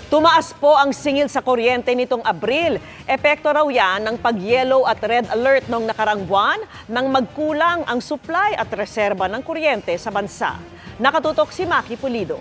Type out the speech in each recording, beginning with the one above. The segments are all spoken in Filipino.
Tumaas po ang singil sa kuryente nitong Abril. Epekto raw yan ng pag-yellow at red alert noong nakarang buwan nang magkulang ang supply at reserba ng kuryente sa bansa. Nakatutok si Maki Pulido.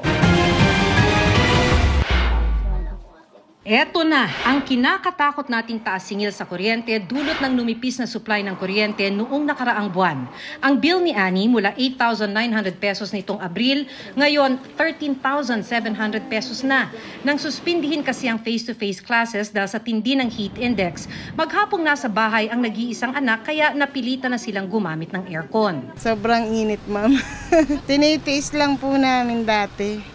Eto na ang kinakatakot nating taas singil sa kuryente dulot ng numipis na supply ng kuryente noong nakaraang buwan. Ang bill ni Annie mula 8,900 pesos nitong Abril, ngayon 13,700 pesos na. Nang suspindihin kasi ang face-to-face classes dahil sa tindi ng heat index, maghapong nasa bahay ang nag-iisang anak kaya napilitan na silang gumamit ng aircon. Sobrang init, ma'am. Tinitiis lang po namin dati.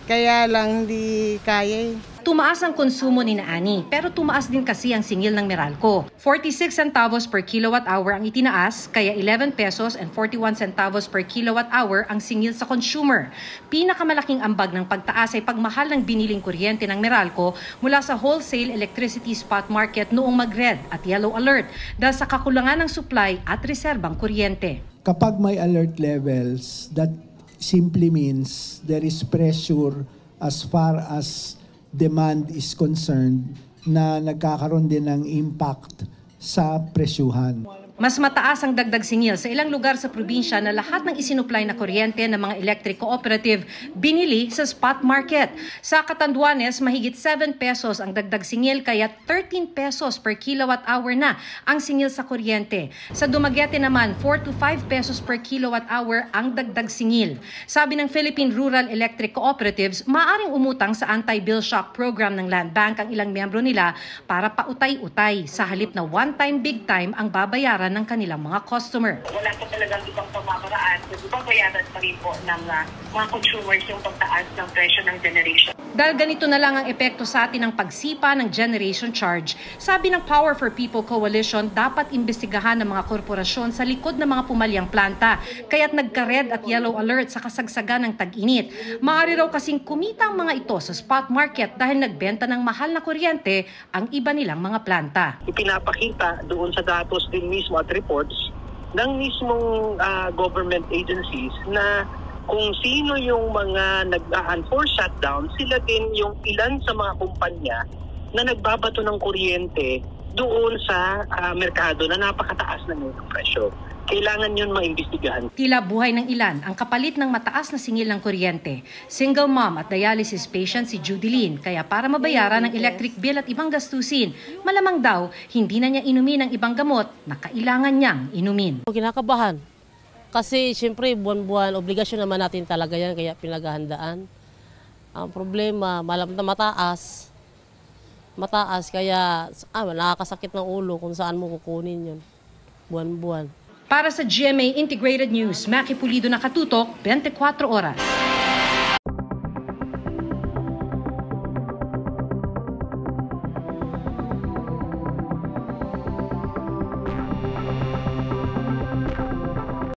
Kaya lang hindi kaya. Tumaas ang konsumo ni Annie, pero tumaas din kasi ang singil ng Meralco. 46 centavos per kilowatt hour ang itinaas, kaya 11 pesos and 41 centavos per kilowatt hour ang singil sa consumer. Pinakamalaking ambag ng pagtaas ay pagmahal ng biniling kuryente ng Meralco mula sa wholesale electricity spot market noong mag-red at yellow alert dahil sa kakulangan ng supply at reserbang kuryente. Kapag may alert levels, that simply means there is pressure as far as demand is concerned na nagkakaroon din ng impact sa presyuhan. Mas mataas ang dagdag singil sa ilang lugar sa probinsya na lahat ng isinupply na kuryente ng mga electric cooperative binili sa spot market. Sa Catanduanes, mahigit 7 pesos ang dagdag singil kaya 13 pesos per kilowatt hour na ang singil sa kuryente. Sa Dumaguete naman, 4 to 5 pesos per kilowatt hour ang dagdag singil. Sabi ng Philippine Rural Electric Cooperatives, maaaring umutang sa anti-bill shock program ng Land Bank ang ilang miyembro nila para pautay-utay sa halip na one-time big time ang babayaran ng kanilang mga customer. Wala pa talagang ibang pamamaraan. Babayaran pa rin po ng mga consumers yung pagtaas ng presyo ng generation. Dahil ganito na lang ang epekto sa atin ng pagsipa ng generation charge, sabi ng Power for People Coalition, dapat imbestigahan ng mga korporasyon sa likod ng mga pumalyang planta, kaya't nagka-red at yellow alert sa kasagsagan ng tag-init. Maaari raw kasing kumita ang mga ito sa spot market dahil nagbenta ng mahal na kuryente ang iba nilang mga planta. Ipinapakita doon sa datos din mismo at reports ng mismong government agencies na kung sino yung mga nag-unforced shutdown, sila din yung ilan sa mga kumpanya na nagbabato ng kuryente doon sa merkado na napakataas na ng presyo. Kailangan yun maimbestigahan. Tila buhay ng ilan ang kapalit ng mataas na singil ng kuryente. Single mom at dialysis patient si Judy Lynn, kaya para mabayaran ng electric bill at ibang gastusin, malamang daw hindi na niya inumin ang ibang gamot na kailangan niyang inumin. Kinakabahan. Kasi siyempre buwan-buwan, obligasyon naman natin talaga yan, kaya pinaghahandaan. Ang problema, malam na mataas. Mataas, kaya nakakasakit ng ulo kung saan mo kukunin yun. Buwan-buwan. Para sa GMA Integrated News, Maki Pulido, nakatutok, 24 oras.